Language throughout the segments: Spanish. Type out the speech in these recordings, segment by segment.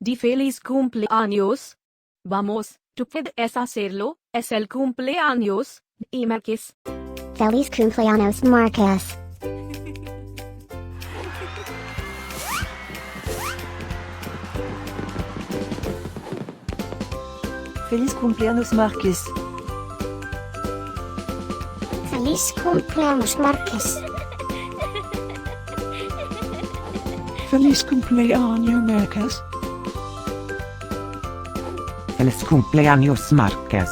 di feliz cumpleaños. Vamos, tú puedes hacerlo, es el cumpleaños de Marquez. Feliz Cumpleaños Marquez. Feliz Cumpleaños Marquez. Feliz Cumpleaños Marquez. Feliz Cumpleaños Marquez. Feliz Cumpleaños Marquez.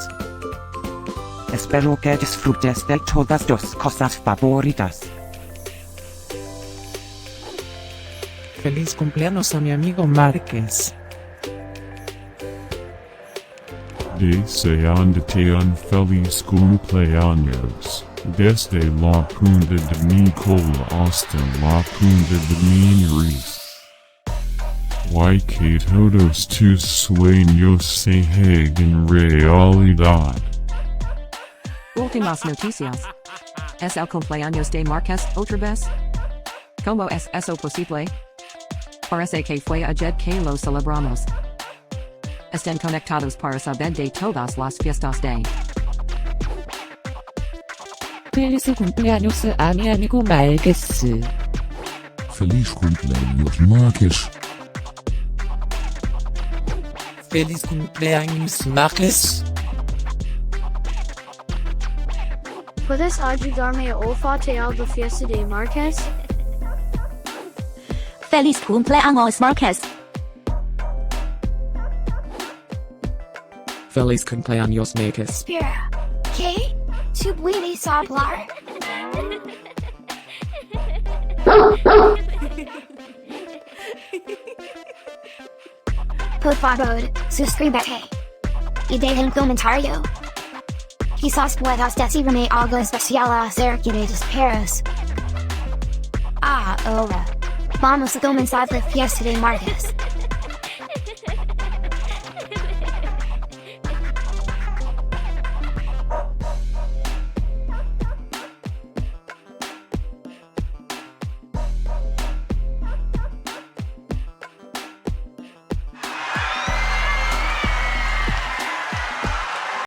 Espero que disfrutes de todas tus cosas favoritas. Feliz cumpleaños a mi amigo Marquez. Deseándote un feliz cumpleaños, desde la punta de mi cola hasta la punta de mi nariz. Y que todos tus sueños se hagan realidad. Últimas noticias. Es el cumpleaños de Marquez Otras. ¿Cómo es eso posible? Parece que fue ayer que lo celebramos. Estén conectados para saber de todas las fiestas de. Feliz cumpleaños a mi amigo Marquez. Feliz cumpleaños Marquez. Feliz cumpleaños Marquez. ¿Puedes ayudarme a olfatear la fiesta de Marquez? Feliz Cumpleaños Marquez. Feliz cumpleaños Marquez. Espera, ¿qué? ¿Tú puedes hablar? Por favor, suscríbete. Y deja un comentario. Quizás puedas decirme algo especial acerca de tus perros. Ahora, vamos a comenzar la fiesta de Marquez.